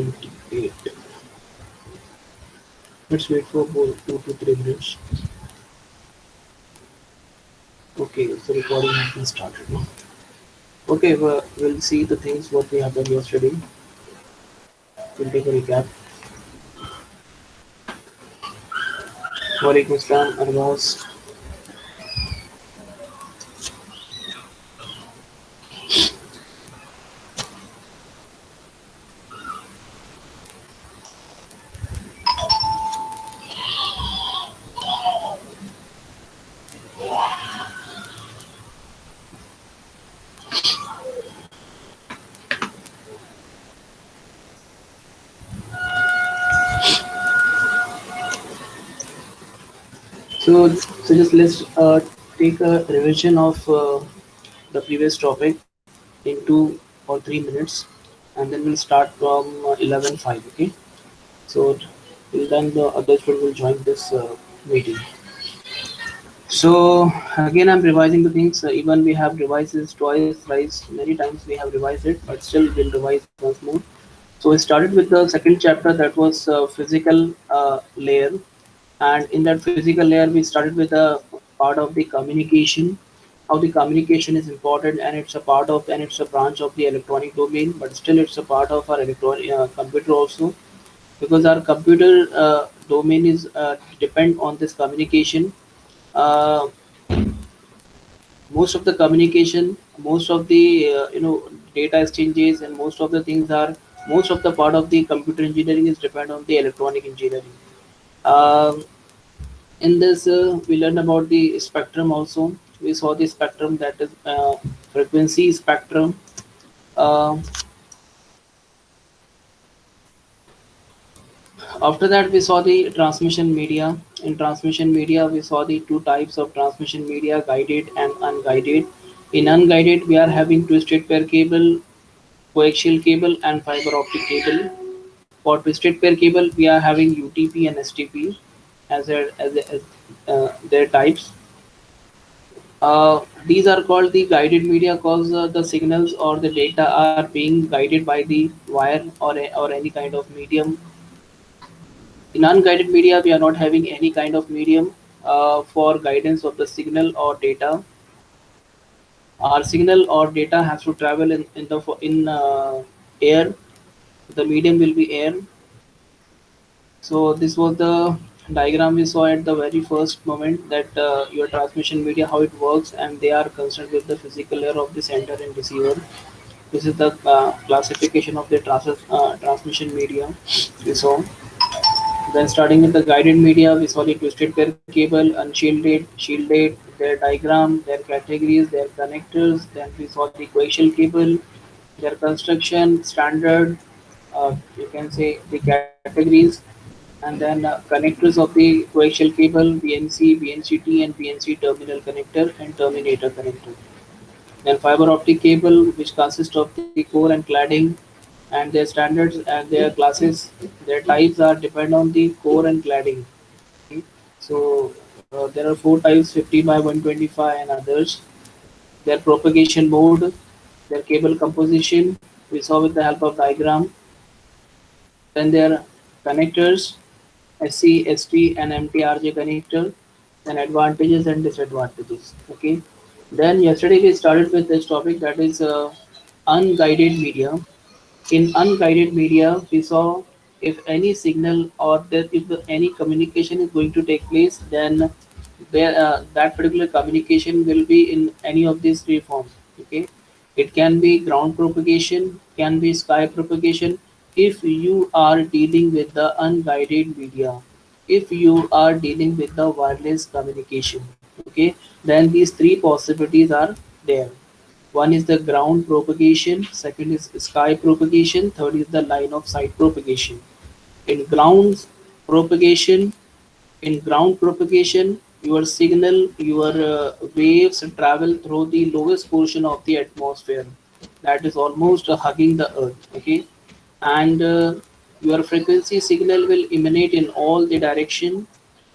28. Let's wait for 2 to 3 minutes. Okay, so recording has been started now. Okay, we'll see the things what we have done yesterday. We'll take a recap. Walaikum Assalam, Arvaz. So just let's take a revision of the previous topic in 2 or 3 minutes, and then we'll start from 11:05. Okay. So till then, the others will join this meeting. So again, I'm revising the things. Even we have revised this twice, thrice, many times we have revised it, but still we'll revise once more. So we started with the second chapter, that was physical layer, and in that physical layer we started with a part of the communication, how the communication is important, and it's a part of, and it's a branch of the electronic domain, but still it's a part of our electronic computer also, because our computer domain is depend on this communication. uh, Most of the communication, most of the data exchanges, and most of the things are, most of the part of the computer engineering is depend on the electronic engineering. um, in this we learned about the spectrum also. We saw the spectrum, that is frequency spectrum. uh, After that we saw the transmission media. In transmission media we saw the two types of transmission media, guided and unguided. In unguided we are having twisted pair cable, coaxial cable, and fiber optic cable. For twisted pair cable, we are having UTP and STP as their types. These are called the guided media because the signals or the data are being guided by the wire or any kind of medium. In unguided media, we are not having any kind of medium for guidance of the signal or data. Our signal or data has to travel in air. The medium will be air. So this was the diagram we saw at the very first moment, that your transmission media, how it works, and they are concerned with the physical layer of the sender and receiver. This is the classification of the transmission media we saw. Then starting with the guided media, we saw the twisted pair cable, unshielded, shielded, their diagram, their categories, their connectors. Then we saw the coaxial cable, their construction, standard, you can say the categories, and then connectors of the coaxial cable, BNC, BNCT, and BNC terminal connector and terminator connector. Then fiber optic cable, which consists of the core and cladding, and their standards and their classes, their types are depend on the core and cladding. Okay. So there are four types: 50 by 125 and others. Their propagation mode, their cable composition, we saw with the help of diagram. Then their connectors, SC, ST, and MTRJ connector, then advantages and disadvantages. Okay. Then yesterday we started with this topic, that is unguided media. In unguided media, we saw if any signal or if any communication is going to take place, then that particular communication will be in any of these three forms. Okay, it can be ground propagation, can be sky propagation. If you are dealing with the unguided media, if you are dealing with the wireless communication, okay, then these three possibilities are there. One is the ground propagation, second is sky propagation, third is the line of sight propagation. In ground propagation, your signal, your waves travel through the lowest portion of the atmosphere, that is almost hugging the earth. Okay, and your frequency signal will emanate in all the direction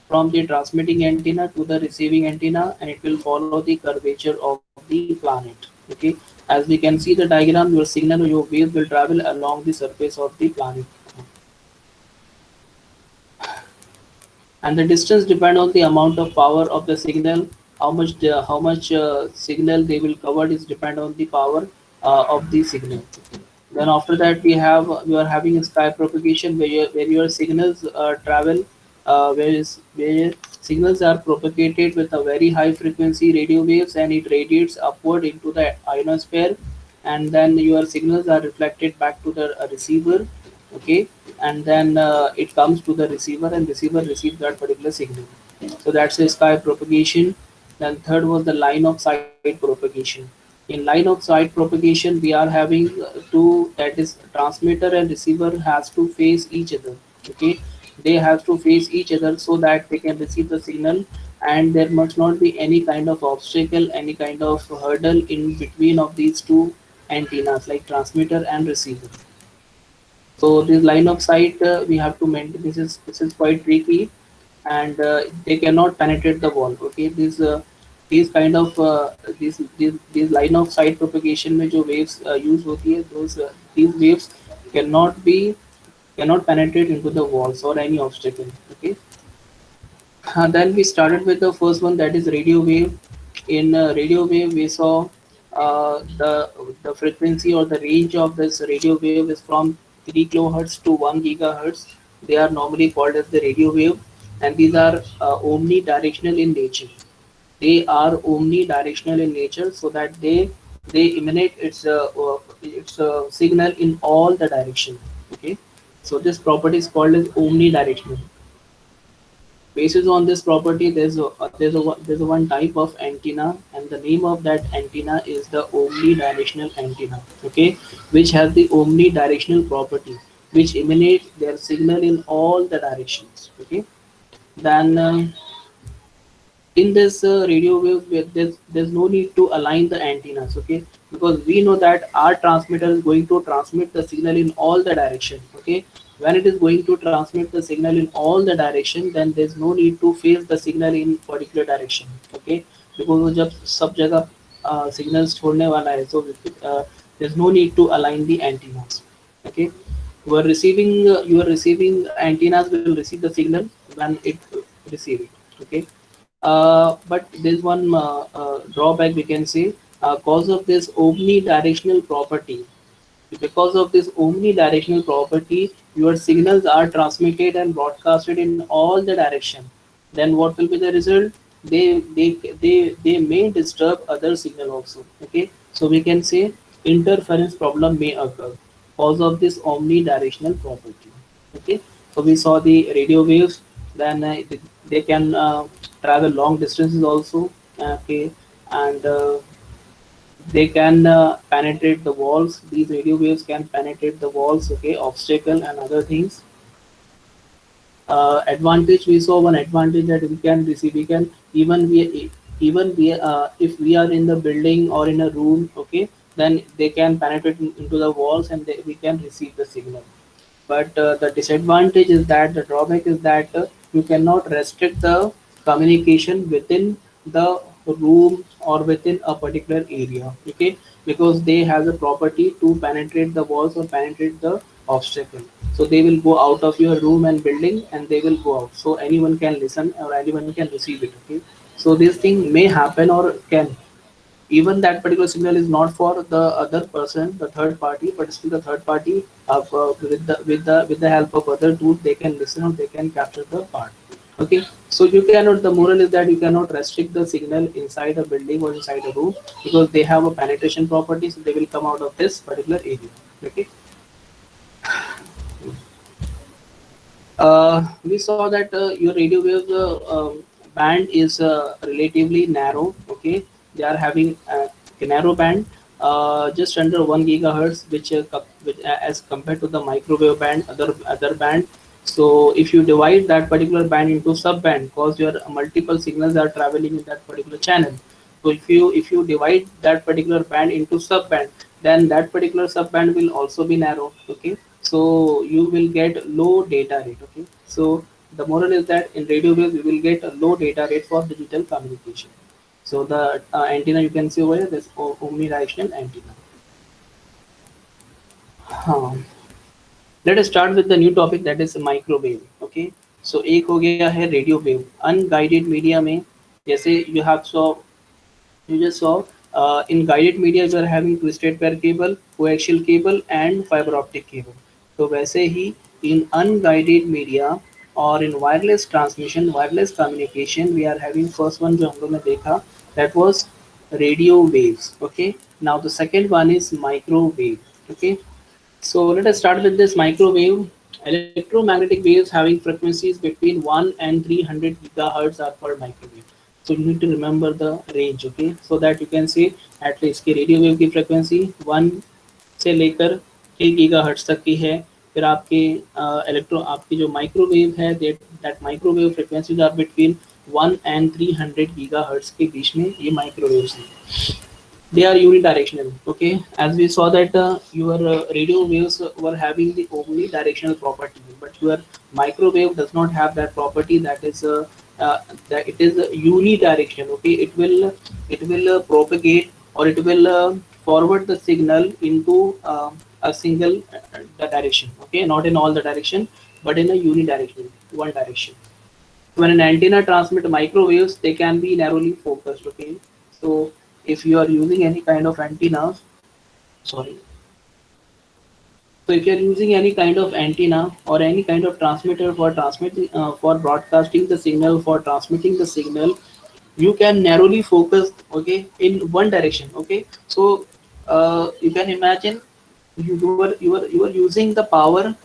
from the transmitting antenna to the receiving antenna, and it will follow the curvature of the planet. Okay, As we can see the diagram, your signal or your wave will travel along the surface of the planet, and the distance depend on the amount of power of the signal. How much signal they will cover is depend on the power of the signal. Then after that we are having a sky propagation where your signals travel, where signals are propagated with a very high frequency radio waves, and it radiates upward into the ionosphere, and then your signals are reflected back to the receiver. Okay, and then it comes to the receiver, and receiver receives that particular signal. So that's a sky propagation. Then third was the line of sight propagation. In line of sight propagation, we are having two, that is transmitter and receiver has to face each other. Okay, they have to face each other so that they can receive the signal, and there must not be any kind of obstacle, any kind of hurdle in between of these two antennas like transmitter and receiver. So this line of sight we have to maintain. This is quite tricky, and they cannot penetrate the wall. Okay, these kind of these line of sight propagation में जो waves use होती है, these waves cannot be cannot penetrate into the walls or any obstacle. Okay, then we started with the first one, that is radio wave. In radio wave, we saw the frequency or the range of this radio wave is from 3 kilohertz to 1 gigahertz. They are normally called as the radio wave, and these are omnidirectional in nature. They are omnidirectional in nature, so that they emanate its signal in all the direction. Okay, so this property is called as omnidirectional. Basis on this property, there's a one type of antenna, and the name of that antenna is the omnidirectional antenna. Okay, which has the omnidirectional property, which emanates their signal in all the directions. Okay, then in this radio wave, there's no need to align the antennas. Okay, because we know that our transmitter is going to transmit the signal in all the direction. Okay, when it is going to transmit the signal in all the direction, then there's no need to face the signal in particular direction. Okay, because वो जब सब जगह signals छोड़ने वाला है, so there's no need to align the antennas. Okay, you are receiving antennas will receive the signal when it receive it. Okay, but there's one drawback we can say, cause of this omnidirectional property. Because of this omnidirectional property, your signals are transmitted and broadcasted in all the direction. Then what will be the result? They may disturb other signal also. Okay, so we can say interference problem may occur cause of this omnidirectional property. Okay, so we saw the radio waves. Then they can travel long distances also. Okay, and they can penetrate the walls. These radio waves can penetrate the walls. Okay, obstacle and other things. Advantage, we saw one advantage that we can receive. We can even we if we are in the building or in a room. Okay, then they can penetrate into the walls, and we can receive the signal. But the disadvantage is that, the drawback is that you cannot restrict the communication within the room or within a particular area. Okay, because they have the property to penetrate the walls or penetrate the obstacle. So they will go out of your room and building, and they will go out, so anyone can listen or anyone can receive it. Okay, so this thing may happen or can, even that particular signal is not for the other person, the third party, but still the third party with the help of other tools, they can listen or they can capture the part. Okay, so you cannot, the moral is that you cannot restrict the signal inside a building or inside a room, because they have a penetration property, so they will come out of this particular area. Okay, we saw that your radio wave band is relatively narrow. Okay, they are having a narrow band, just under 1 gigahertz, which as compared to the microwave band, other band. So if you divide that particular band into sub band, because your multiple signals are traveling in that particular channel. So if you divide that particular band into sub band, then that particular sub band will also be narrow. Okay, so you will get low data rate. Okay, so the moral is that in radio waves we will get a low data rate for digital communication. So the antenna you can see over here, this omnidirectional antenna. हाँ, let us start with the new topic, that is microwave. Okay, so एक हो गया है radio wave unguided media में. जैसे you just saw in guided media you are having twisted pair cable, coaxial cable and fiber optic cable. तो वैसे ही in unguided media or in wireless transmission, wireless communication, we are having first one जो हम लोग ने देखा, that was radio waves. Okay, now the second one is microwave. Okay, so let us start with this microwave. Electromagnetic waves having frequencies between 1 and 300 gigahertz are called microwave. So you need to remember the range, okay? So that you can see at least कि radio wave की frequency 1 से लेकर 3 gigahertz तक की है. फिर आपके आपकी जो माइक्रोवेव है, that microwave frequencies are between 1 and 300 gigahertz के बीच में ये माइक्रोवेव्स हैं. They are unidirectional. Okay, as we saw that your radio waves were having the omnidirectional property, but your microwave does not have that property. That is that it is unidirectional. Okay, it will propagate, or it will forward the signal into a single direction. Okay, not in all the direction, but in a unidirectional, one direction. When an antenna transmit microwaves, they can be narrowly focused. Okay, so if you are using any kind of antenna, sorry, so if you are using any kind of antenna or any kind of transmitter for transmitting for broadcasting the signal, for transmitting the signal, you can narrowly focus, okay, in one direction. Okay, so you can imagine you are using the power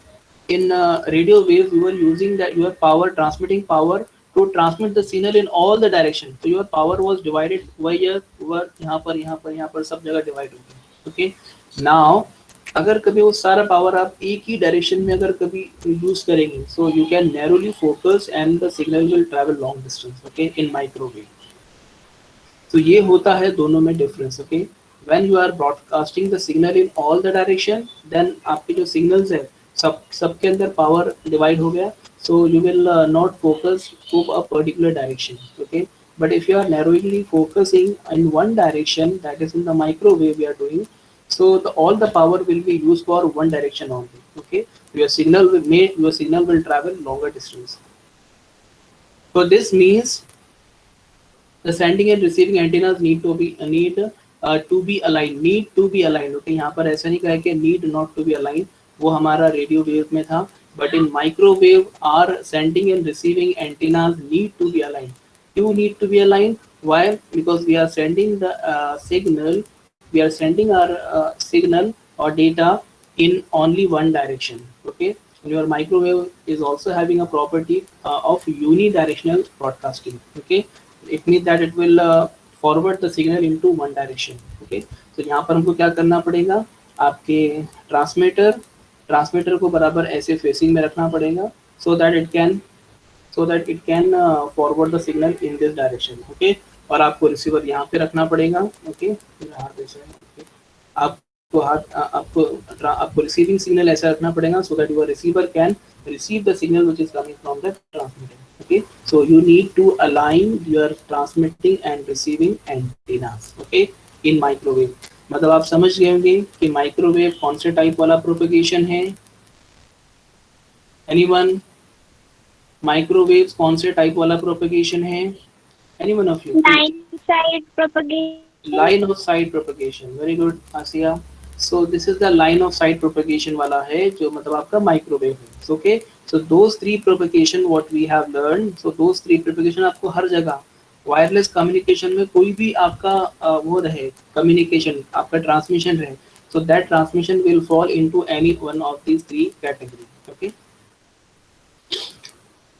in radio waves. You are using that your power, transmitting power, to transmit the signal in all the direction. So your power was divided over यहाँ पर सब जगह divide हो गया. Okay, now अगर कभी वो सारा पावर आप एक ही डायरेक्शन में अगर कभी यूज करेंगे, so you can narrowly focus and the signal will travel long distance. Okay, in microwave. तो ये होता है दोनों में difference. Okay, when you are broadcasting the signal in all the direction, then आपके जो सिग्नल्स है सबके अंदर पावर डिवाइड हो गया, so you will not focus to a particular direction. Okay, but if you are narrowly focusing in one direction, that is in the microwave we are doing, so all the power will be used for one direction only. Okay, your signal will travel longer distance. So this means the sending and receiving antennas need to be aligned. Okay, यहाँ पर ऐसा नहीं कहा कि need not to be aligned, वो हमारा radio wave में था. But in microwave, our sending and receiving antennas need to be aligned. You need to be aligned. Why? Because we are sending the signal, we are sending our signal or data in only one direction. Okay, and your microwave is also having a property of unidirectional broadcasting. Okay, it means that it will forward the signal into one direction. Okay, so यहाँ पर हमको क्या करना पड़ेगा, आपके transmitter को बराबर ऐसे फेसिंग में रखना पड़ेगा, so that it can forward the signal in this direction. Okay, और आपको रिसीवर यहाँ पे रखना पड़ेगा. ओके, आपको रिसीविंग सिग्नल ऐसा रखना पड़ेगा, so that your receiver can receive the signal which is coming from the transmitter. Okay, so you need to align your transmitting and receiving antennas. Okay, in microwave. मतलब आप समझ गए होंगे कि माइक्रोवेव कौन से टाइप वाला प्रोपेगेशन है. एनीवन, माइक्रोवेव कौन से टाइप वाला प्रोपेगेशन है? Anyone of you? Line of sight propagation. Very good Asiya. So this is the line of sight propagation वाला है जो मतलब आपका माइक्रोवेव है. Okay, so those three propagation what we have learn. So those three propagation आपको हर जगह wireless communication में कोई भी आपका वो रहे, कम्युनिकेशन आपका ट्रांसमिशन रहे, so that transmission will fall into any one of these three categories. Okay,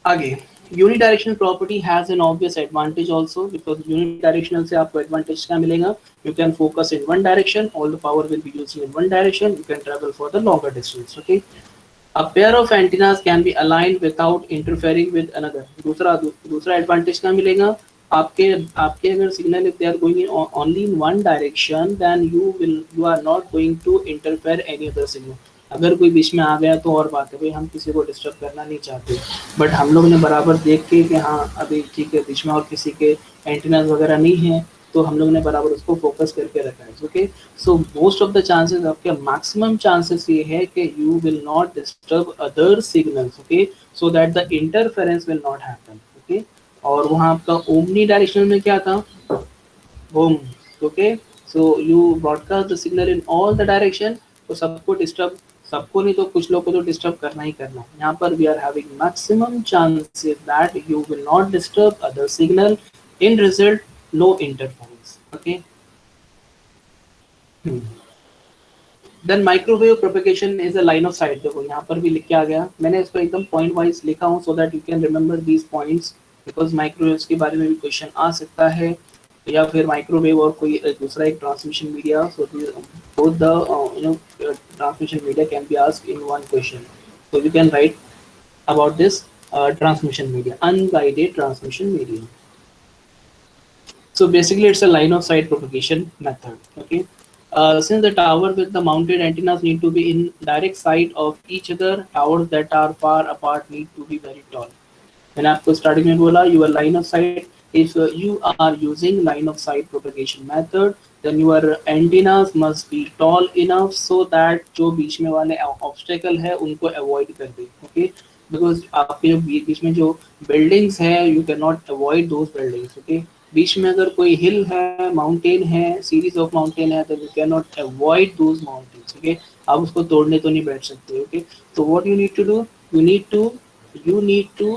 आगे unidirectional property has an obvious advantage also, because unidirectional से आपको advantage क्या मिलेगा? You can focus in one direction, all the power will be used in one direction, you can travel for the longer distance. Okay, a pair of antennas can be aligned without interfering with another. दूसरा advantage क्या मिलेगा? आपके अगर signal if they are going in only in one direction, then you are not going to interfere any other signal. अगर कोई बीच में आ गया तो और बात है भाई, हम किसी को डिस्टर्ब करना नहीं चाहते, बट हम लोग ने बराबर देख के कि हाँ अभी ठीक है बीच में और किसी के एंटीनास वगैरह नहीं है, तो हम लोग ने बराबर उसको फोकस करके रखा है। Okay, so most of the chances, आपके मैक्सिमम चांसेस ये है कि you will not disturb other signals, okay, so that the interference will not happen. Okay, और वहाँ आपका ओमनी डायरेक्शन में क्या था, boom, okay, so you broadcast the signal in all the direction, तो सबको डिस्टर्ब, सबको नहीं तो कुछ लोग को तो डिस्टर्ब करना ही करना है। यहाँ पर we are having maximum chances that you will not disturb other signal, in result no interference. Okay, then microwave propagation is a line of sight. देखो यहाँ पर भी लिख के आ गया, मैंने इसको एकदम पॉइंट वाइज लिखा हूँ so that you can remember these points, because microwaves के बारे में भी क्वेश्चन आ सकता है, या फिर माइक्रोवेव और कोई दूसरा एक transmission media, so both the transmission media can be asked in one question, so you can write about this transmission media, unguided transmission medium. So basically, it's a line of sight propagation method. Okay. Since the tower with the mounted antennas need to be in direct sight of each other, towers that are far apart need to be very tall. मैंने आपको starting में बोला your line of sight, if you are using line of sight propagation method, then your antennas must be tall enough so that जो बीच में वाले obstacle है उनको avoid कर दे। Okay, because आपके जो बीच में जो buildings है, you cannot avoid those buildings। Okay, बीच में अगर कोई हिल है, माउंटेन है, सीरीज ऑफ माउंटेन है, तो you can not avoid those mountains. Okay, आप उसको तोड़ने तो नहीं बैठ सकते। ओके, तो what you need to do, you need to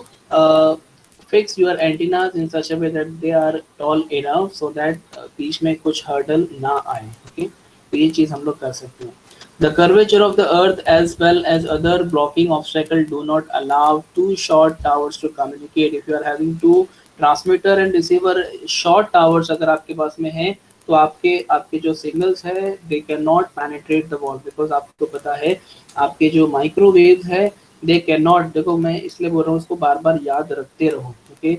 fix your antennas in such a way that they are tall enough so that बीच में कुछ hurdle ना आए। ओके, तो ये चीज़ हम लोग कर सकते हैं। The curvature of the earth as well as other blocking obstacle do not allow two short towers to communicate. If you are having two transmitter and receiver short towers अगर आपके पास में है, तो आपके आपके जो सिग्नल्स है they can not penetrate the wall, because आपको पता है आपके जो माइक्रोवेव है दे कैन नॉट, देखो मैं इसलिए बोल रहा हूँ उसको बार बार याद रखते रहो। ओके,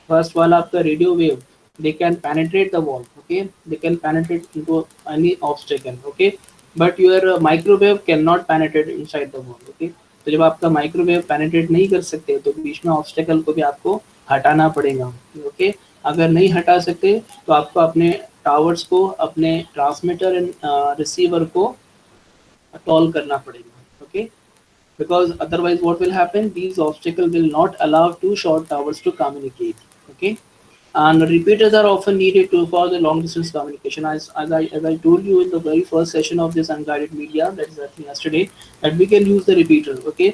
फर्स्ट वाला आपका radio wave, they can penetrate the wall, okay, they can penetrate into any obstacle, okay, but your microwave cannot penetrate inside the wall। okay, तो जब आपका माइक्रोवेव पेनिट्रेट नहीं कर सकते तो बीच में ऑब्स्टेकल को भी आपको हटाना पड़ेगा। ओके, अगर नहीं हटा सकते तो आपको अपने टावर्स को, अपने ट्रांसमीटर एंड रिसीवर को टॉल करना पड़ेगा। Okay, because otherwise what will happen, these obstacles will not allow two short towers to communicate। Okay, and repeaters are often needed to for the long distance communication, as I told you in the very first session of this unguided media, that is I think yesterday, that we can use the repeater। Okay,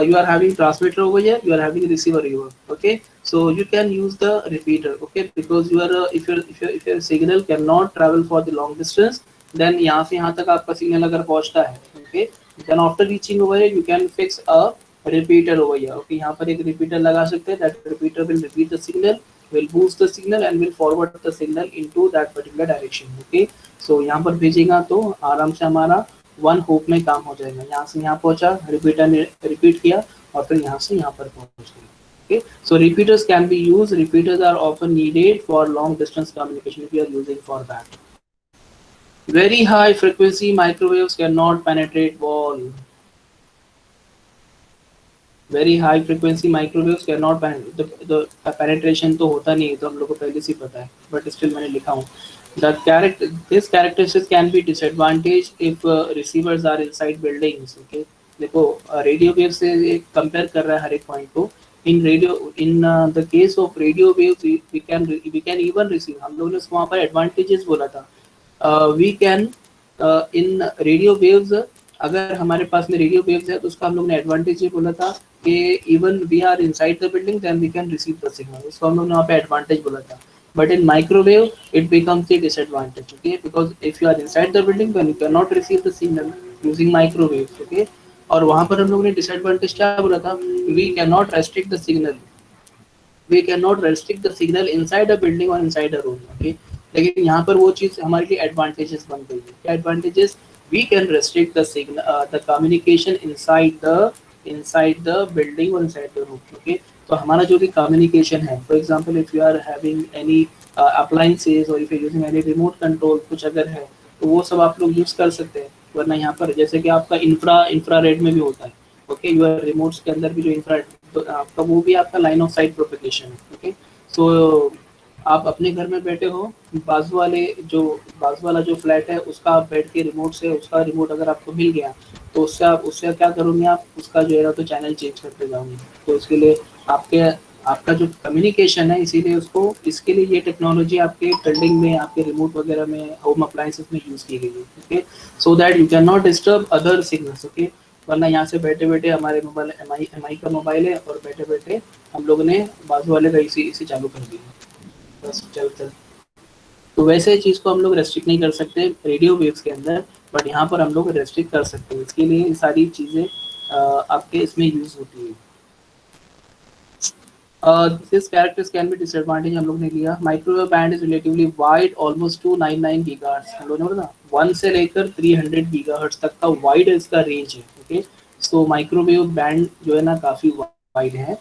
you are having transmitter over here, you are having receiver here। Okay, so you can use the repeater। Okay, because you are if your signal cannot travel for the long distance, then यहाँ से यहाँ तक आपका signal अगर पहुँचता है, okay, then after reaching over here you can fix a repeater over here। okay, यहाँ पर एक repeater लगा सकते हैं, that repeater will repeat the signal, will boost the signal and will forward the signal into that particular direction। okay, so यहाँ पर भेजेगा तो आराम से हमारा वन होप में काम हो जाएगा, यहाँ से यहाँ पहुँचा, रिपीटर ने रिपीट किया और फिर यहाँ से यहाँ पर पहुँच गया। okay, so repeaters can be used, repeaters are often needed for long distance communication if you are using for that। very high frequency microwaves cannot penetrate wall। very high frequency microwaves cannot penetrate, the penetration तो होता नहीं है, तो हम लोग को पहले से पता है, but still मैंने लिखा हूँ this characteristics can be disadvantage if receivers are inside buildings। okay, देखो रेडियो वेव से कंपेयर कर रहा है हर एक पॉइंट को। in the case of radio waves we can even receive, हम लोगों ने वहाँ पर advantages बोला था। We can in radio waves, अगर हमारे पास में रेडियो वेव्स है तो उसका हम लोग ने एडवांटेज ये बोला था कि even we are inside the building then we can receive the signal, उसको हम लोग ने वहाँ पे एडवांटेज बोला था। But in microwave it becomes a disadvantage. Okay, because if you are inside the building then you can not receive the signal using microwave. Okay, और वहाँ पर हम लोग ने डिसएडवांटेज क्या बोला था, we can not restrict the signal, we cannot restrict the signal inside a building or inside a room। okay, लेकिन यहाँ पर वो चीज़ हमारे लिए एडवांटेजेस बन गई है। क्या advantages, we can restrict the signal the communication inside the building और इनसाइड द रूम। ओके, तो हमारा जो भी कम्युनिकेशन है, for example if you are having any appliances और if you using any remote control कुछ अगर है तो वो सब आप लोग यूज़ कर सकते हैं। वरना यहाँ पर जैसे कि आपका इंफ्रारेड में भी होता है, ओके, यूर रिमोट्स के अंदर भी जो इंफ्रा, तो आपका वो भी आपका लाइन ऑफ साइट प्रोपेगेशन है, ओके। सो आप अपने घर में बैठे हो, बाजू वाले जो बाजू वाला जो फ्लैट है उसका आप बैठ के रिमोट से, उसका रिमोट अगर आपको मिल गया, तो उससे क्या करोगे आप, उसका जो है तो चैनल चेंज करते जाओगे। तो उसके लिए आपके आपका जो कम्युनिकेशन है, इसीलिए उसको, इसके लिए ये टेक्नोलॉजी आपके बिल्डिंग में, आपके रिमोट वगैरह में, होम अप्लायंसेस में यूज़ की गई है, okay. So that you can not disturb other signals, okay. वरना यहाँ से बैठे बैठे हमारे मोबाइल, एम आई का मोबाइल है, और बैठे बैठे हम लोग ने बाजू वाले का इसी चालू कर दिया, बस चल चल। तो वैसे चीज़ को हम लोग रेस्ट्रिक्ट नहीं कर सकते रेडियो वेव्स के अंदर, बट यहाँ पर हम लोग रेस्ट्रिक्ट कर सकते हैं। इसके लिए ये सारी चीज़ें आपके इसमें यूज़ होती है। This characters can be disadvantage हम लोग ने लिया। Microwave band is relatively wide, almost 299 gigahertz, हम लोग ने बोला 1 से लेकर 300 गीगाहर्ट्ज तक का वाइड इसका रेंज है, ओके। सो माइक्रोवेव बैंड जो है ना काफ़ी वाइड है।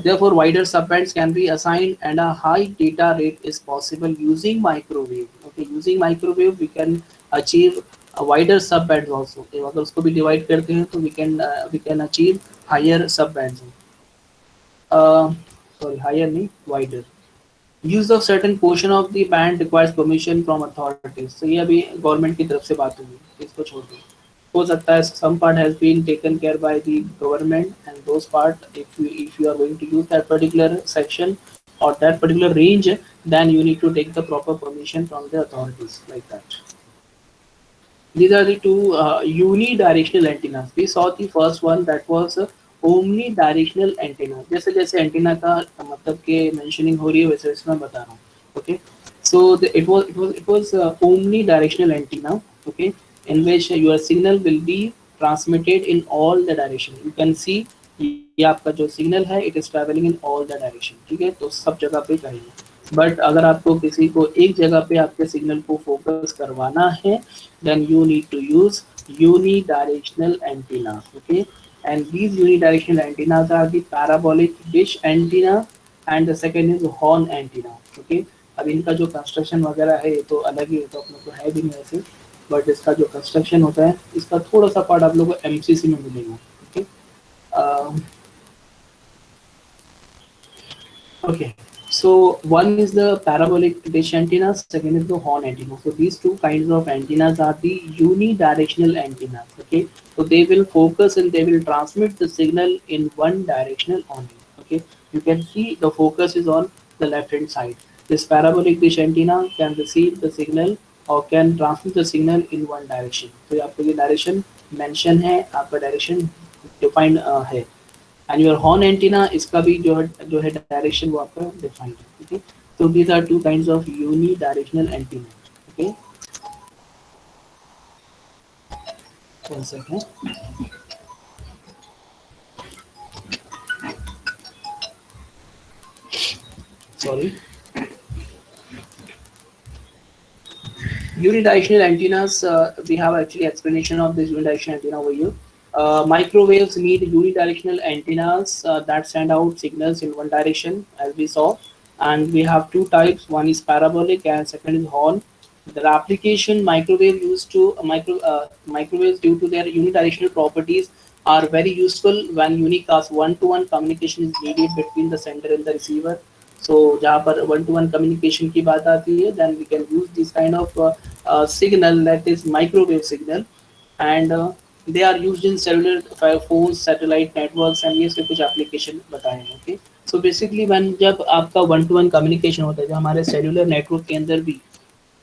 Therefore, wider subbands can be assigned and a high data rate is possible using microwave. Okay, using microwave we can achieve a wider subbands also. Okay, अगर उसको भी divide करते हैं तो we can achieve higher subbands. Uh, sorry, higher नहीं, wider. Use of certain portion of the band requires permission from authorities. So ये अभी government की तरफ से बात होगी, इसको छोड़ दो। हो सकता है some part has been taken care by the government, and those part, if you are going to use that particular section or that particular range, then you need to take the proper permission from the authorities, like that. These are the two unidirectional antennas. We saw the first one, that was omnidirectional antenna. जैसे जैसे antenna का मतलब के mentioning हो रही है वैसे वैसे मैं बता रहा हूँ, okay. So it was omnidirectional antenna, okay, in which your signal will be transmitted in all the direction. You can see ये आपका जो सिग्नल है, it is traveling in all the direction, ठीक है, तो सब जगह पे चाहिए। बट अगर आपको किसी को एक जगह पे आपके सिग्नल को फोकस करवाना है, then you need to use unidirectional antenna, okay, and these unidirectional antennas are the parabolic dish antenna and the second is horn antenna, okay। अब इनका जो कंस्ट्रक्शन वगैरह है ये तो अलग ही है, तो अपने को है भी नहीं ऐसे, बट इसका जो कंस्ट्रक्शन होता है इसका थोड़ा सा पार्ट आप लोगों को एमसीसी में मिलेगा, okay. Okay, so one is the parabolic dish antenna, second is the horn antenna. So these two kinds of antennas are the unidirectional antennas. Okay, so they will focus and they will transmit the signal in one directional only. Okay, you can see the focus is on the left hand side. This parabolic dish antenna can receive the signal or can transmit the signal in one direction. So आपको ये direction mention है, आपका direction define है, and your horn antenna इसका भी जो है direction वो आपका डिफाइंड है, ओके। तो these are two kinds of unidirectional antenna, okay. One second, sorry. Unidirectional antennas, we have actually explanation of this unidirectional antenna over here. Microwaves need unidirectional antennas that send out signals in one direction, as we saw, and we have two types. One is parabolic, and second is horn. The application microwave used to microwaves due to their unidirectional properties are very useful when unicast one-to-one communication is needed between the sender and the receiver. So जहाँ पर one to one communication की बात आती है, then we can use this kind of signal, that is microwave signal, and they are used in cellular phones, satellite networks, and ये सब कुछ application बताए हैं, okay। So basically when जब आपका one to one communication होता है, जो हमारे cellular network के अंदर भी,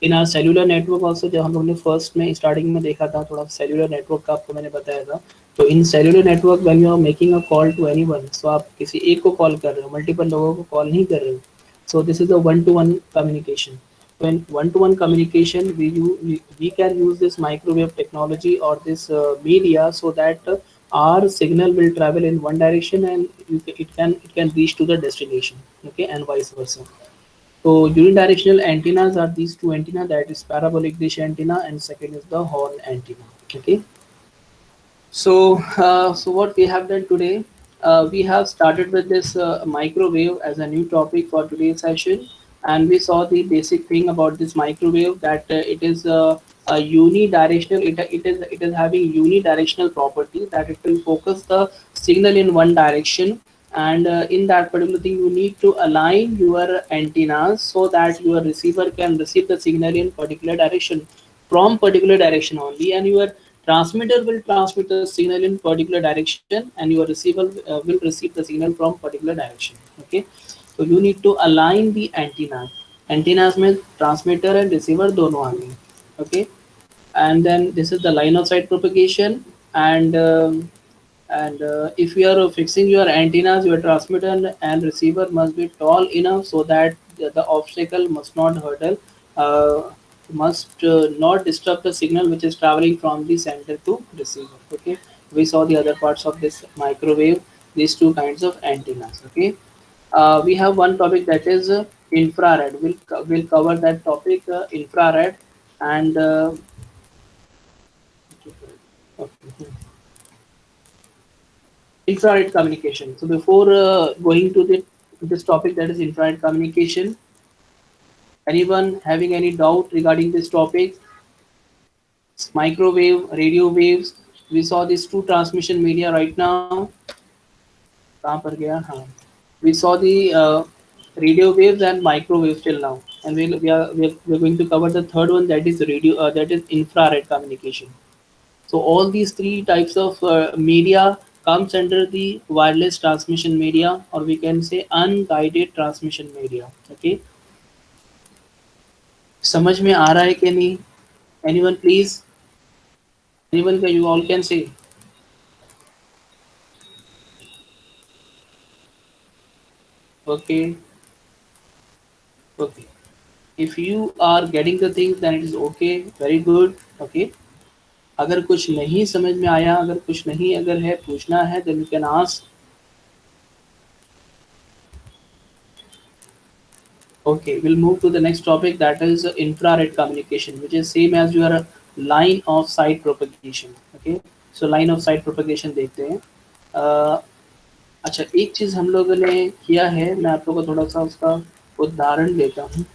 इन आर सेलुलर नेटवर्क ऑल्सो, जो हम लोग ने फर्स्ट में स्टार्टिंग में देखा था, थोड़ा सेलुलर नेटवर्क का आपको मैंने बताया था। तो in cellular network when you are making a call to anyone, so आप किसी एक को कॉल कर रहे हो, मल्टीपल लोगों को कॉल नहीं कर रहे हो। सो this is a one two one communication. When one-to-one communication, we can use this microwave technology or this media, so that our signal will travel in one direction and it can reach to the destination, okay, and vice versa. So unidirectional antennas are these two antenna, that is parabolic dish antenna and second is the horn antenna, okay। So what we have done today, we have started with this microwave as a new topic for today's session, and we saw the basic thing about this microwave, that it is a unidirectional, it is having unidirectional property, that it will focus the signal in one direction, and in that particular thing you need to align your antennas so that your receiver can receive the signal in particular direction, from particular direction only, and your transmitter will transmit the signal in particular direction, and your receiver will receive the signal from particular direction. Okay, so you need to align the antennas में transmitter and receiver दोनों आ गए. Okay, and then this is the line of sight propagation, and if you are fixing your antennas, your transmitter and receiver must be tall enough so that the obstacle must not hurdle, uh, must not disturb the signal which is traveling from the center to receiver. Okay, we saw the other parts of this microwave, these two kinds of antennas. Okay, we have one topic that is infrared. We'll cover that topic, infrared, and okay. Infrared communication. So before going to this topic, that is infrared communication, anyone having any doubt regarding this topic? Microwave, radio waves. We saw these two transmission media right now. कहाँ पर गया? हाँ. We saw the radio waves and microwaves till now, and we're going to cover the third one, that is radio, that is infrared communication. So all these three types of media comes under the wireless transmission media, or we can say unguided transmission media. Okay, समझ में आ रहा है कि नहीं? Anyone please? Anyone can, you all can say. Okay, okay. If you are getting the things, then it is okay, very good. Okay. अगर कुछ नहीं समझ में आया, अगर कुछ नहीं अगर है पूछना है, then you can ask. Okay, we'll move to the next topic, that is infrared communication, which is same as your line of sight propagation. Okay, so line of sight propagation देखते हैं. uh, अच्छा, एक चीज हम लोगों ने किया है, मैं आप लोगों को थोड़ा सा उसका उदाहरण देता हूँ.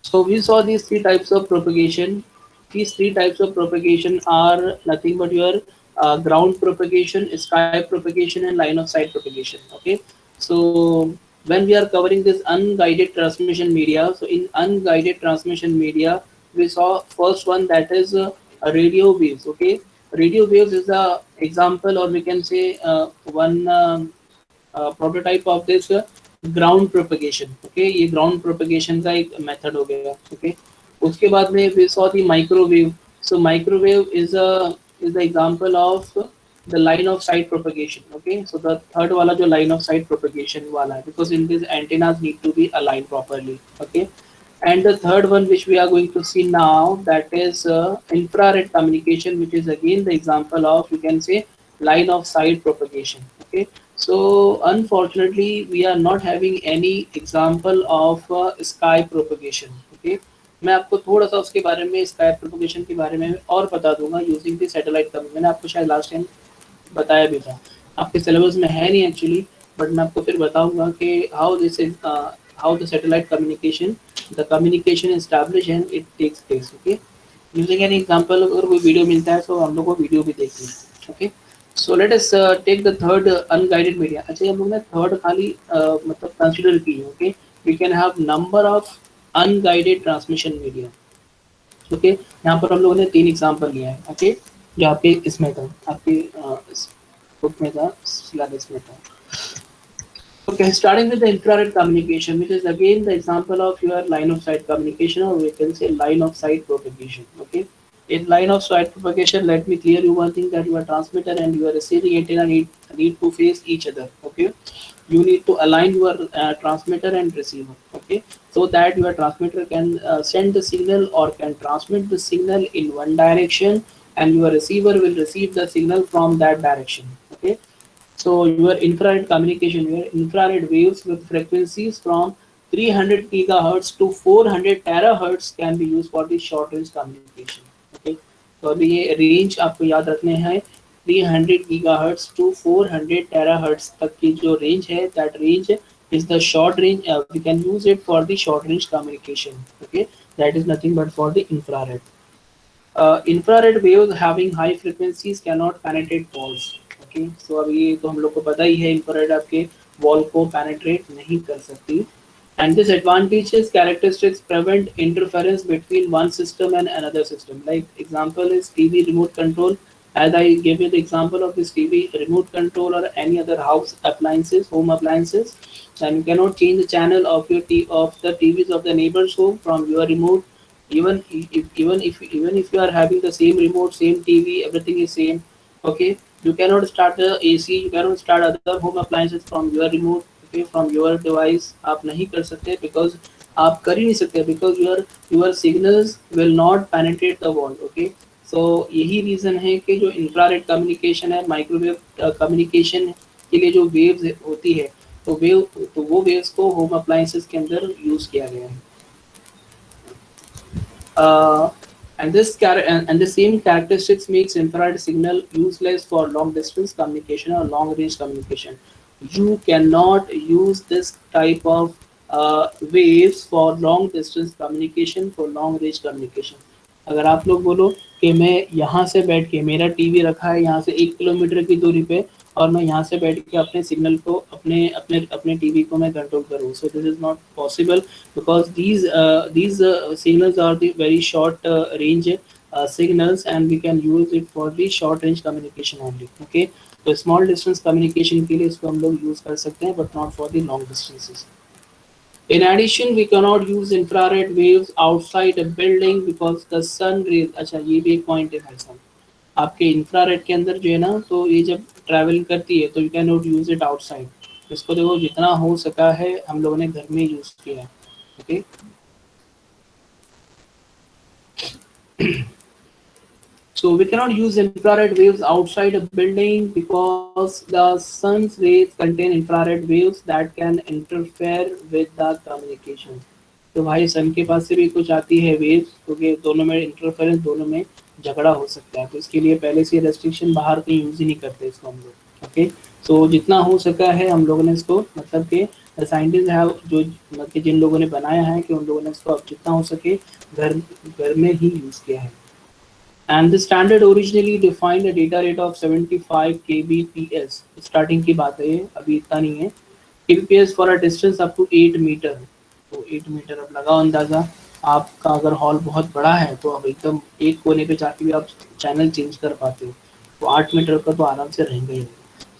So we saw these three types of propagation. These three types of propagation are nothing but your ground propagation, sky propagation, and line of sight propagation. Okay. So when we are covering this unguided transmission media, so in unguided transmission media, we saw first one, that is a radio waves. Okay. Radio waves is a example, or we can say one prototype of this ground propagation. Okay, ये ground propagation का एक method हो गया. Okay, उसके बाद में we saw the microwave. So microwave is the example of the line of sight propagation. Okay, so the third वाला जो लाइन ऑफ साइट प्रोपगेशन वाला है, because in this antennas need to be align properly. Okay, and the third one which we are going to see now, that is infrared communication, which is again the example of, you can say, line of sight propagation. Okay, so unfortunately we are not having any example of sky propagation. Okay, मैं आपको थोड़ा सा उसके बारे में, sky propagation के बारे में और बता दूंगा यूजिंग द सैटेलाइट कम्युनिकेशन. मैंने आपको शायद लास्ट टाइम बताया भी था, आपके सिलेबस में है नहीं एक्चुअली, बट मैं आपको फिर बताऊंगा कि how this is, how the satellite communication, the communication established and it takes place. Okay, using an example, अगर कोई वीडियो मिलता है तो हम लोग को वीडियो भी देखनी है. Okay, so let us take the third unguided media. अच्छा, हम लोग ने थर्ड खाली मतलब कंसीडर की है. Okay, we can have number of unguided transmission media. Okay, यहाँ पर हम लोगों ने 3 एग्जांपल लिया है. ओके, जो आपके इसमें था, आपके बुक में था, सिलेबस में था. Okay, starting with the infrared communication, which is again the example of your line of sight communication, or we can say line of sight propagation. Okay, in line of sight propagation, let me clear you one thing, that your transmitter and your receiving antenna need to face each other. Okay, you need to align your transmitter and receiver. Okay, so that your transmitter can send the signal or can transmit the signal in one direction, and your receiver will receive the signal from that direction. Okay, so your infrared communication, your infrared waves with frequencies from 300 gigahertz to 400 terahertz can be used for the short range communication. Okay, तो अभी ये range आपको याद रखने हैं, 300 gigahertz to 400 terahertz तक की जो रेंज है, that range is the short range. We can use it for the short range communication. Okay, that is nothing but for the infrared. infrared waves having high frequencies cannot penetrate walls. Okay, so अब ये तो हम लोग को पता ही है, infrared आपके wall को penetrate नहीं कर सकती. And this advantages characteristics prevent interference between one system and another system. Like example is TV remote control. As I gave you the example of this TV remote control or any other house appliances, home appliances, and you cannot change the channel of of the TVs of the neighbor's home from your remote. Even if you are having the same remote, same TV, everything is same. Okay, you cannot start the AC, you cannot start other home appliances from your remote. Okay, from your device आप नहीं कर सकते, because आप कर ही नहीं सकते, because your signals will not penetrate the wall. Okay, so यही reason है कि जो इंफ्रारेड कम्युनिकेशन है, माइक्रोवेव कम्युनिकेशन के लिए जो वेव्स होती है, तो वो वेव्स को होम अप्लायंसेस के अंदर यूज़ किया गया है. Uh, and the same characteristics makes infrared signal useless for long distance communication or long range communication. You cannot use this type of waves for long distance communication, for long range communication. अगर आप लोग बोलो कि मैं यहाँ से बैठ के, मेरा टीवी रखा है यहाँ से 1 किलोमीटर की दूरी पे, और मैं यहाँ से बैठ के अपने सिग्नल को, अपने टीवी को मैं कंट्रोल करूँ, सो this is not possible, because these signals are the very short range signals, and we can use it for the short range communication only. Okay, तो small distance communication के लिए इसको हम लोग use कर सकते हैं, but not for the long distances. In addition, we cannot use infrared waves outside a building because the sun rays. अच्छा, ये भी एक पॉइंट है भाई साहब, आपके इंफ्रारेड के अंदर जो है ना, तो ये जब ट्रैवल करती है तो you can not use it outside. इसको देखो, जितना हो सका है हम लोगों ने घर में यूज किया है. Okay, so we cannot use infrared waves outside a building because the sun's rays contain infrared waves that can interfere with the communication. तो भाई सन के पास से भी कुछ आती है वेव्स, क्योंकि दोनों में इंटरफेरेंस, दोनों में झगड़ा हो सकता है, तो इसके लिए पहले से रेस्ट्रिक्शन, बाहर कहीं यूज ही नहीं करते इसको हम लोग. ओके, सो जितना हो सका है हम लोगों ने इसको, मतलब कि साइंटिस्ट है जो, मतलब कि जिन लोगों ने बनाया है, कि उन लोगों ने इसको अब जितना हो सके घर घर में ही यूज किया है. And the standard originally defined a data rate of 75 kbps. Starting की बात है ये, अभी इतना नहीं है. kbps for a distance up to 8 metre. तो 8 मीटर, अब लगाओ अंदाज़ा, आपका अगर हॉल बहुत बड़ा है तो अब एकदम एक कोने पे जाके भी आप चैनल चेंज कर पाते हो, तो 8 मीटर का तो आराम से रहेंगे ही.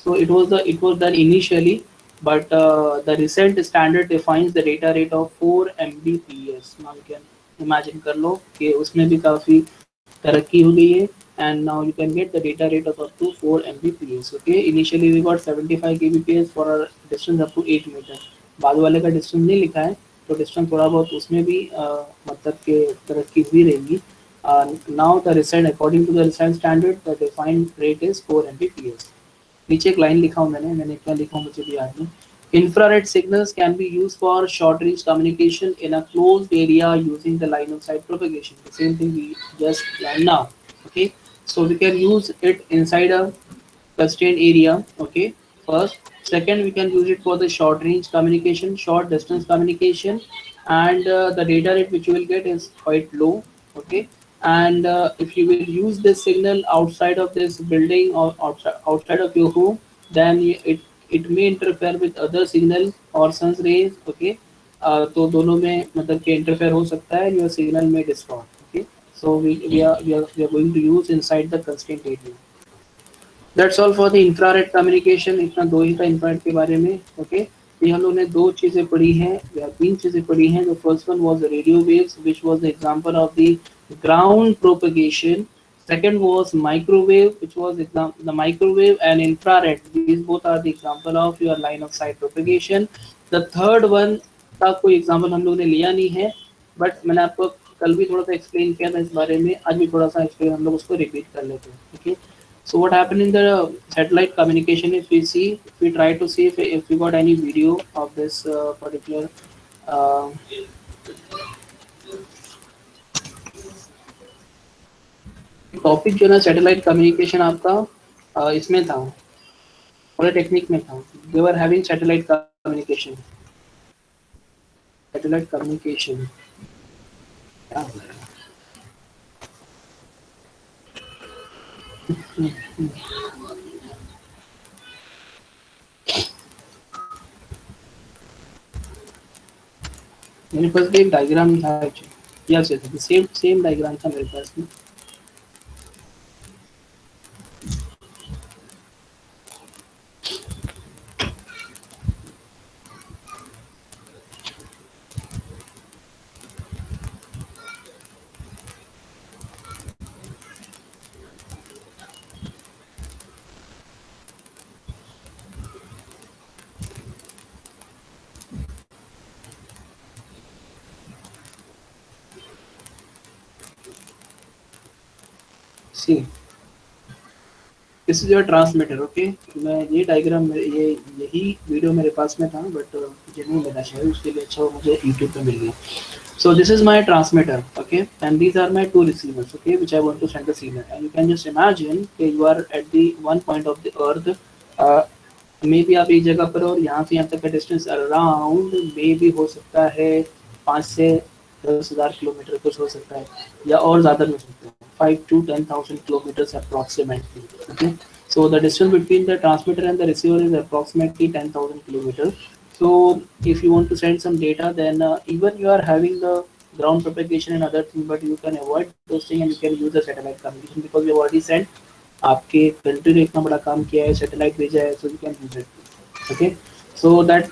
So it was done initially, but the recent standard defines the data rate of 4 mbps. Now you can imagine कर लो कि उसमें भी काफ़ी तरक्की हो गई है, and now you can get the data rate of up to 4 mbps. Okay, initially we got 75 kbps for a distance up to 8 meter. बाद वाले का डिस्टेंस नहीं लिखा है, तो डिस्टेंस थोड़ा बहुत उसमें भी मतलब के तरक्की हुई रहेगी. Now the recent, according to the recent standard, the defined rate is 4 mbps. नीचे एक लाइन लिखा हूँ मैंने क्या लिखा हूँ मुझे भी याद नहीं. Infrared signals can be used for short range communication in a closed area using the line of sight propagation. The same thing we just learned now. Okay, so we can use it inside a constrained area. Okay, first. Second, we can use it for the short range communication, short distance communication, and the data rate which you will get is quite low. Okay, and if you will use this signal outside of this building or outside of your home, then it may interfere with other signal or sun's rays. Okay, तो दोनों में मतलब कि interfere हो सकता है, your signal may distort. Okay, so we are going to use inside the constraint area. That's all for the infrared communication. इतना दो ही था इंफ्रारेड के बारे में. ओके, ये हम लोगों ने दो चीज़ें पढ़ी हैं या तीन चीज़ें पढ़ी हैं. The first one was the radio waves which was the example of the ground propagation. Second was microwave, which was the microwave and infrared. These both are the example of your line of sight propagation. The third one का कोई example हम लोगों ने लिया नहीं है, but मैंने आपको कल भी थोड़ा सा एक्सप्लेन किया था इस बारे में, आज भी थोड़ा सा एक्सप्लेन हम लोग उसको रिपीट कर लेते हैं. Okay, so what happened in the satellite communication, if we try to see if we got any video of this particular uh, topic जो ना सैटेलाइट कम्युनिकेशन आपका इसमें था, पॉलिटेक्निक में था. दे वर हैविंग सैटेलाइट कम्युनिकेशन क्या हो रहा है. हम्म, हम्म। मेरे पास भी एक डायग्राम था actually, yes yes, same same diagram था मेरे पास में। See, this is your transmitter, okay. मैं ये डायग्राम, ये यही वीडियो मेरे पास में था, बट मुझे नहीं मिला शायद, उसके लिए अच्छा मुझे यूट्यूब पे मिल गया। So this is my transmitter, okay, and these are my two receivers, okay, which I want to send the signal. And you can just imagine that you are at the one point of the earth, uh, may be आप एक जगह पर हो और यहाँ से यहाँ तक का डिस्टेंस अराउंड मे बी हो सकता है 5 से 10 हज़ार किलोमीटर कुछ हो सकता है, या और ज़्यादा भी हो सकता है, 5 to 10,000 kilometers approximately. Okay, so the distance between the transmitter and the receiver is approximately 10,000 kilometers. So if you want to send some data, then even you are having the ground propagation and other things, but you can avoid those things and you can use the satellite communication because we have already sent, आपके country ने इतना बड़ा काम किया है, satellite भेजा है, so you can use it. Okay, so that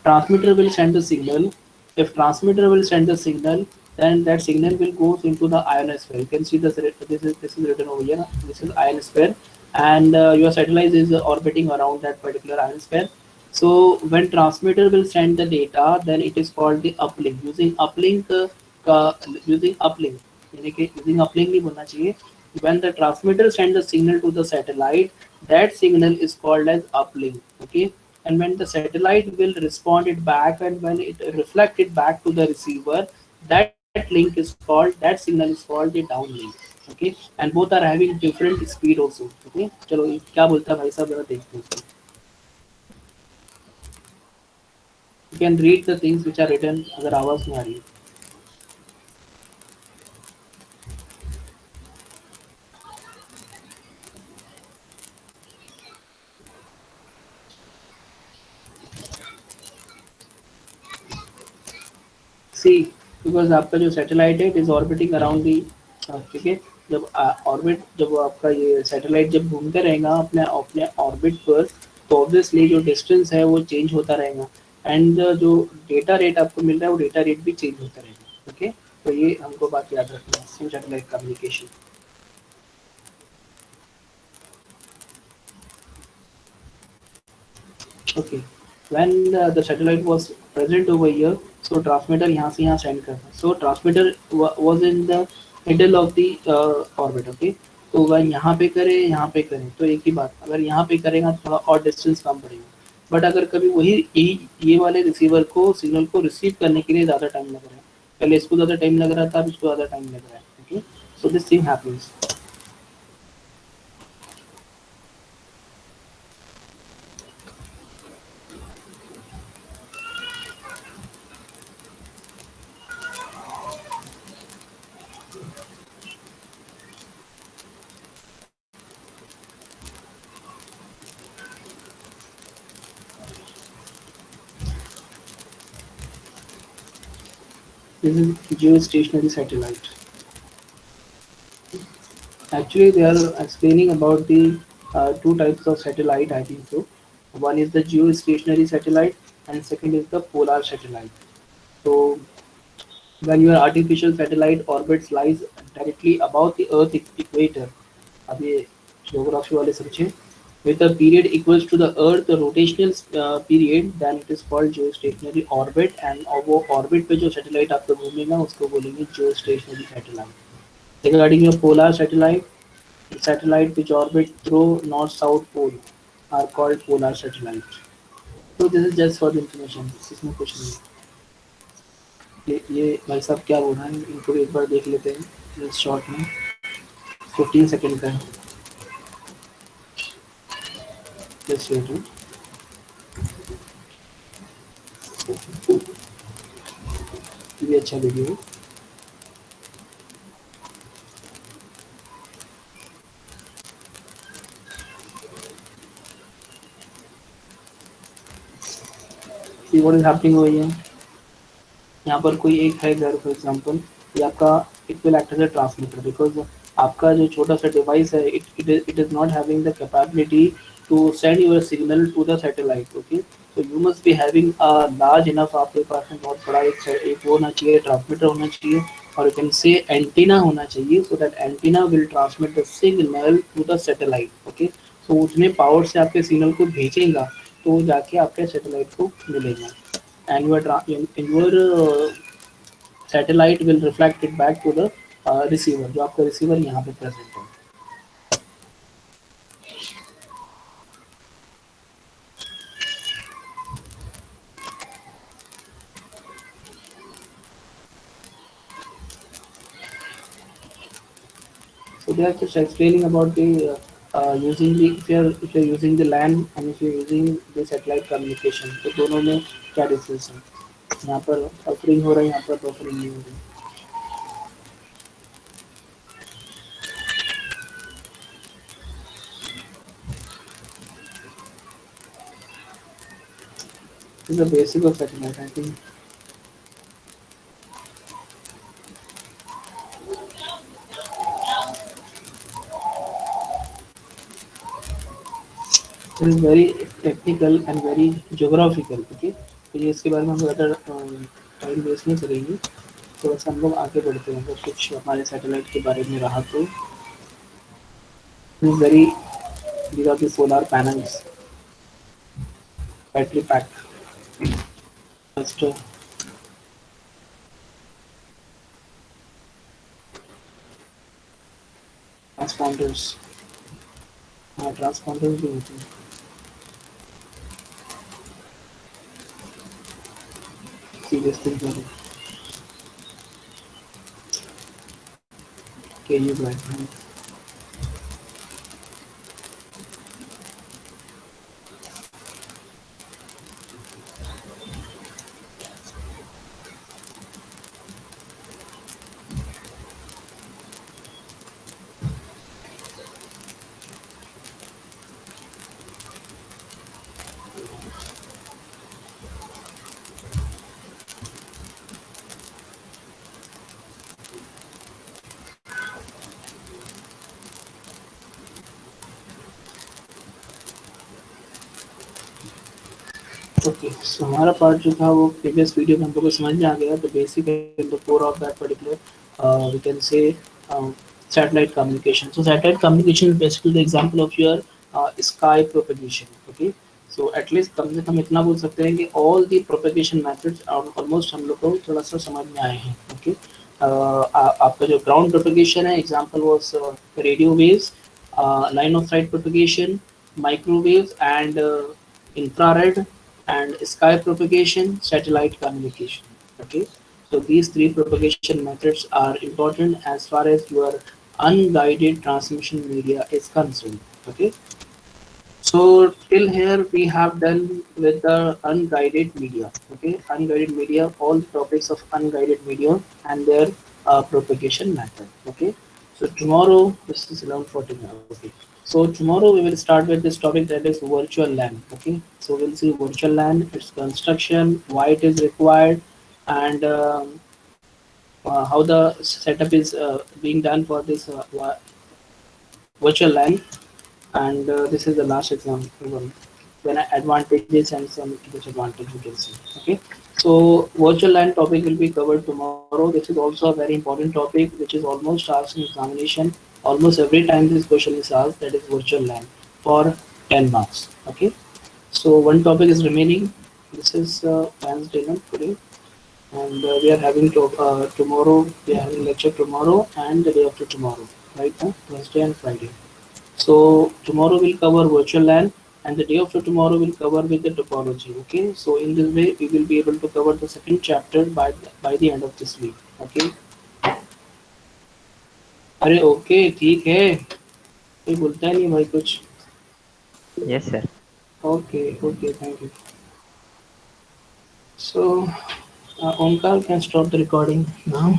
transmitter will send the signal. If transmitter will send the signal, then that signal will go into the ionosphere. You can see this is written over here. This is ionosphere, and your satellite is orbiting around that particular ionosphere. So when transmitter will send the data, then it is called the uplink. Using uplink, यानी कि using uplink नहीं बोलना चाहिए। When the transmitter send the signal to the satellite, that signal is called as uplink. Okay, and when the satellite will respond it back, and when it reflect it back to the receiver, that link is called, that signal is called the downlink. Okay, and both are having different speed also. Okay, चलो ये क्या बोलता है भाई साहब, जरा देखते हैं। You can read the things which are written, अगर आवाज में आ रही है। सी, बिकॉज आपका जो सैटेलाइट है, it is orbiting around the, ठीक है। जब ऑर्बिट, जब आपका ये सैटेलाइट जब घूमते रहेगा अपने अपने ऑर्बिट पर, तो ऑब्वियसली जो डिस्टेंस है वो चेंज होता रहेगा, एंड जो डेटा रेट आपको मिल रहा है वो डेटा रेट भी चेंज होता रहेगा। ओके, तो ये हमको बात याद रखना है in satellite communication. Okay, when the satellite was present over here, so transmitter यहाँ से यहाँ सेंड करता है, so transmitter was in the middle of the orbit. Okay, तो वह यहाँ पे करे यहाँ पे करे तो एक ही बात, अगर यहाँ पे करेगा तो थोड़ा और डिस्टेंस कम पड़ेगा, बट अगर कभी वही ये वाले रिसीवर को सिग्नल को रिसीव करने के लिए ज़्यादा टाइम लग रहा है, पहले इसको ज़्यादा टाइम लग रहा था, अब इसको ज़्यादा टाइम लग रहा है। Okay, so this thing happens. This is geostationary satellite. Actually, they are explaining about the two types of satellite, I think so. One is the geostationary satellite, and second is the polar satellite. So, when your artificial satellite orbits lies directly above the Earth equator, अब ये geography वाले समझे, with a period equals to the Earth rotational period, then it is called geostationary orbit, and और वो orbit पे जो satellite आपको घूमेगा उसको बोलेंगे geostationary satellite. Regarding your polar satellite, satellite which orbit through north-south pole are called polar satellites. So this is just for the information. इसमें कुछ नहीं है। ये भाई साहब क्या बोल रहे हैं, इनको भी एक बार देख लेते हैं इस शॉर्ट में। 15 सेकेंड का है, जस्ट वेट। ये अच्छा वीडियो है। See what is happening over here. यहाँ पर कोई एक है घर फॉर एग्जांपल, ये आपका it will act as a transmitter because आपका जो छोटा सा डिवाइस है it is not having the capability to send your signal to the satellite. Okay, तो you must be having a large enough, आपके पास में बहुत बड़ा एक वो होना चाहिए, ट्रांसमीटर होना चाहिए, और यू कैन से एंटीना होना चाहिए, so that antenna will transmit the signal to the satellite. Okay, तो उसमें पावर से आपके सिग्नल को भेजेगा, तो वो जाके आपके सैटेलाइट को मिलेगा, and your satellite will reflect it back to the receiver, जो आपका रिसीवर यहाँ पे प्रेजेंट है। So they are just explaining about the using the if you're using the land and if you're using the satellite communication, तो दोनों में क्या difference है। यहाँ पर बफरिंग हो रहा है, यहाँ पर बफरिंग नहीं हो रही। This is the basic of satellite, I think. It is very technical and very geographical. Okay, तो ये इसके बारे में हम ज़्यादा टाइम वेस्ट नहीं करेंगे, थोड़ा सा हम लोग आगे बढ़ते हैं। अगर कुछ हमारे सैटेलाइट के बारे में रहा तो very, these are the solar panels, battery pack, just transponders, हाँ ट्रांसपॉन्डर्स भी होते हैं। सीरियस थिंग करो के यू ब्राइट। ओके, सो हमारा पार्ट जो था वो प्रीवियस वीडियो में हम लोग को समझ में आ गया। तो basic the core of that particular we can say satellite communication. So satellite communication is basically the example of your sky propagation. Okay, so at least कम से कम इतना बोल सकते हैं कि all the propagation methods almost हम लोग को थोड़ा सा समझ में आए हैं। Okay, आपका जो ground propagation है, example was radio waves, line of sight propagation, microwaves and infrared, and sky propagation, satellite communication. Okay, so these three propagation methods are important as far as your unguided transmission media is concerned. Okay, so till here we have done with the unguided media. Okay, unguided media, all the topics of unguided media and their propagation method. Okay, so tomorrow, this is 11:40 now. Okay, so tomorrow we will start with this topic, that is virtual LAN. Okay, so we'll see virtual LAN, its construction, why it is required, and how the setup is being done for this virtual LAN, and this is the last example one, when advantages and some disadvantages you can see. Okay, so virtual LAN topic will be covered tomorrow. This is also a very important topic which is almost asked in examination. Almost every time this question is asked, that is virtual LAN for 10 marks. Okay, so one topic is remaining. This is Wednesday today, and we are having tomorrow, we are having lecture tomorrow and the day after tomorrow, right now Thursday and Friday. So tomorrow we'll cover virtual LAN, and the day after tomorrow we'll cover with the topology. Okay, so in this way we will be able to cover the second chapter by the end of this week. Okay, अरे okay ठीक है, कोई बोलता है नहीं भाई कुछ। Yes, sir. Okay okay, thank you. So Omkar can stop the recording now.